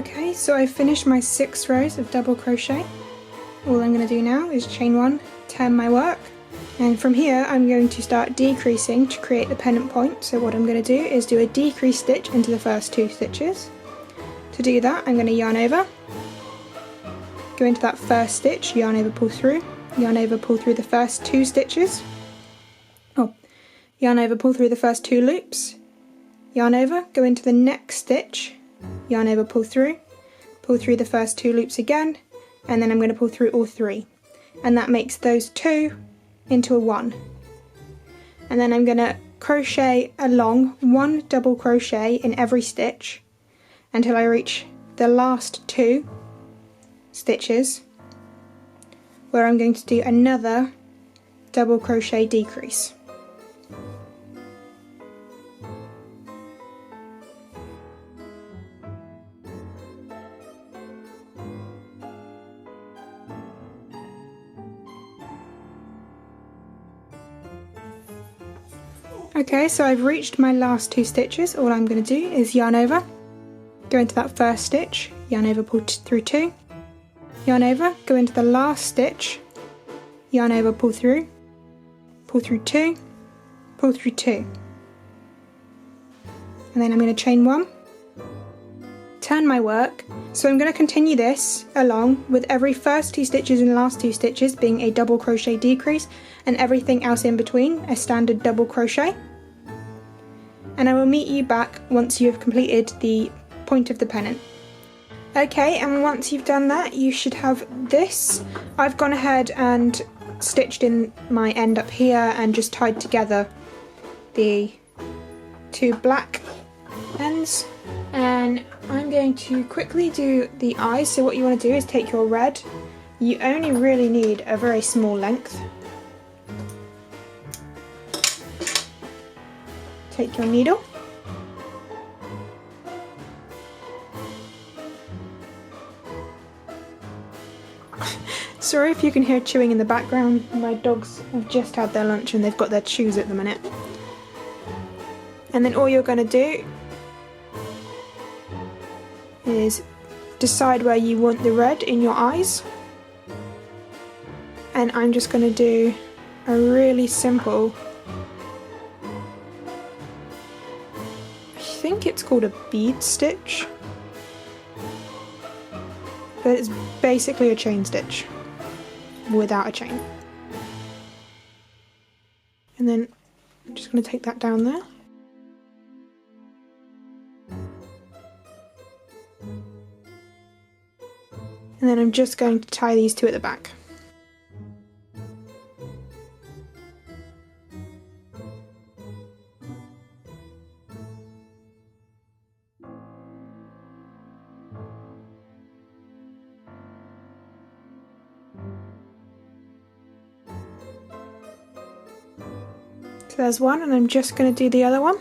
Okay, so I finished my 6 rows of double crochet. All I'm going to do now is chain 1, turn my work, and from here I'm going to start decreasing to create the pennant point. So what I'm going to do is do a decrease stitch into the first 2 stitches. To do that I'm going to yarn over, go into that first stitch, yarn over, pull through the first 2 stitches, yarn over, pull through the first 2 loops, yarn over, go into the next stitch, yarn over, pull through the first 2 loops again, and then I'm going to pull through all 3, and that makes those 2 into a 1. And then I'm going to crochet along 1 double crochet in every stitch until I reach the last 2 stitches, where I'm going to do another double crochet decrease. Okay, so I've reached my last 2 stitches. All I'm going to do is yarn over, go into that first stitch, yarn over, pull through 2, yarn over, go into the last stitch, yarn over, pull through 2, pull through 2, and then I'm going to chain 1, turn my work. So I'm going to continue this along with every first 2 stitches and last 2 stitches being a double crochet decrease, and everything else in between a standard double crochet. And I will meet you back once you have completed the point of the pennant. Okay, and once you've done that you should have this. I've gone ahead and stitched in my end up here and just tied together the 2 black ends, and I'm going to quickly do the eyes. So what you want to do is take your red, you only really need a very small length, take your needle, sorry if you can hear chewing in the background, my dogs have just had their lunch and they've got their chews at the minute. And then all you're going to do is decide where you want the red in your eyes, and I'm just going to do a really simple, I think it's called a bead stitch, but it's basically a chain stitch without a chain. And then I'm just going to take that down there. And then I'm just going to tie these 2 at the back. So there's one, and I'm just going to do the other one.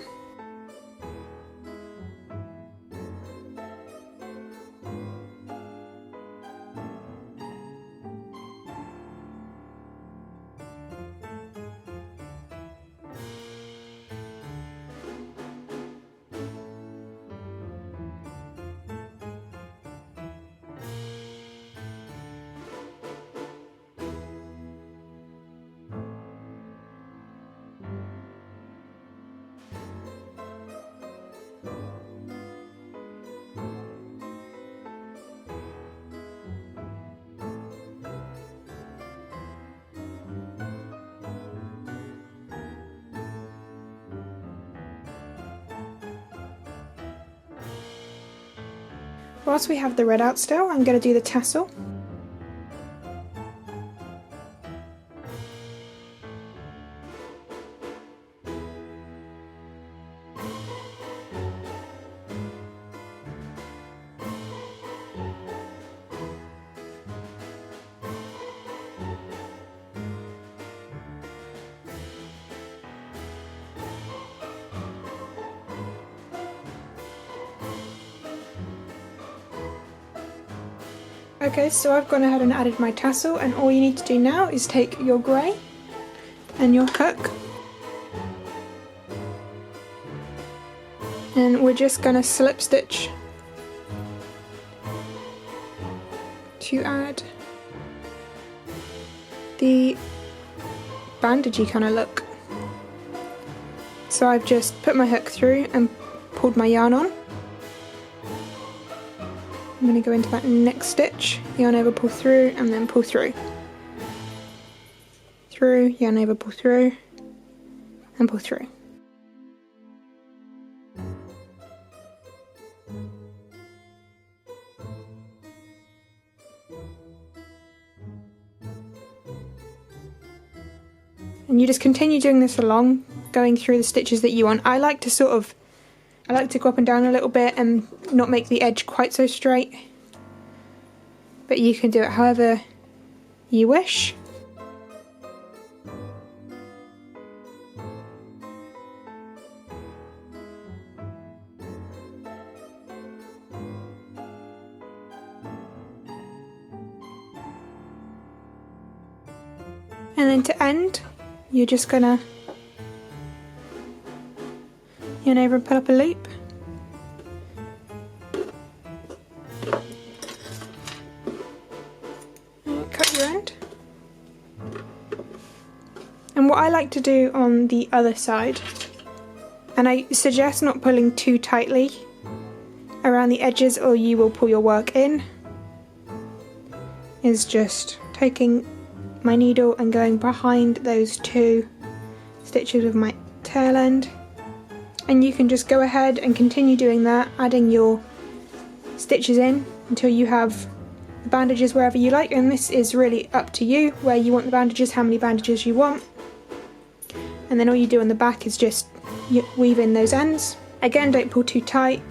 Whilst we have the red out still, I'm going to do the tassel. Okay, so I've gone ahead and added my tassel, and all you need to do now is take your grey and your hook, and we're just going to slip stitch to add the bandagey kind of look. So I've just put my hook through and pulled my yarn on. I'm going to go into that next stitch, yarn over, pull through, and then pull through. Through, yarn over, pull through, and pull through. And you just continue doing this along, going through the stitches that you want. I like to go up and down a little bit and not make the edge quite so straight. But you can do it however you wish. And then to end, you're just gonna yarn over and pull up a loop. And cut your end. And what I like to do on the other side, and I suggest not pulling too tightly around the edges or you will pull your work in, is just taking my needle and going behind those two stitches with my tail end, and you can just go ahead and continue doing that, adding your stitches in until you have the bandages wherever you like. And this is really up to you where you want the bandages, how many bandages you want, and then all you do on the back is just weave in those ends. Again, don't pull too tight.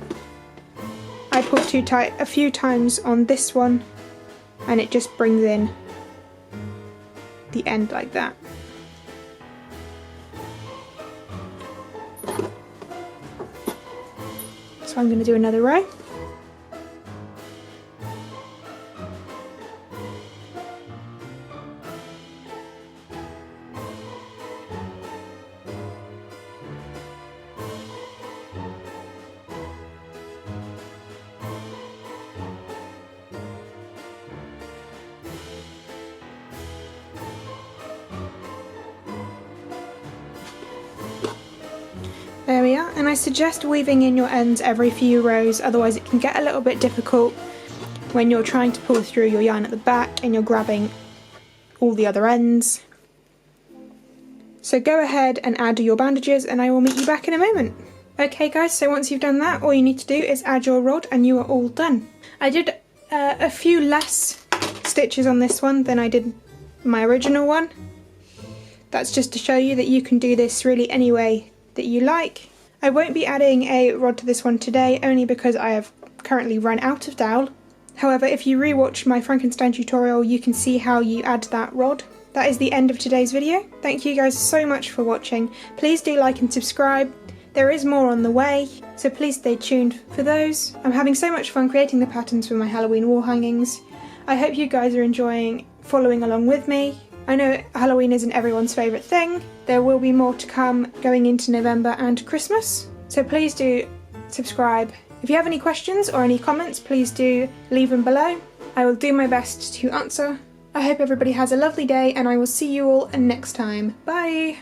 I pulled too tight a few times on this one and it just brings in the end like that. So I'm going to do another row. There we are, and I suggest weaving in your ends every few rows, otherwise it can get a little bit difficult when you're trying to pull through your yarn at the back and you're grabbing all the other ends. So go ahead and add your bandages and I will meet you back in a moment. Okay guys, so once you've done that, all you need to do is add your rod and you are all done. I did a few less stitches on this one than I did my original one. That's just to show you that you can do this really any way that you like. I won't be adding a rod to this one today, only because I have currently run out of dowel. However, if you rewatch my Frankenstein tutorial, you can see how you add that rod. That is the end of today's video. Thank you guys so much for watching. Please do like and subscribe. There is more on the way, so please stay tuned for those. I'm having so much fun creating the patterns for my Halloween wall hangings. I hope you guys are enjoying following along with me. I know Halloween isn't everyone's favourite thing. There will be more to come going into November and Christmas. So please do subscribe. If you have any questions or any comments, please do leave them below. I will do my best to answer. I hope everybody has a lovely day and I will see you all next time. Bye!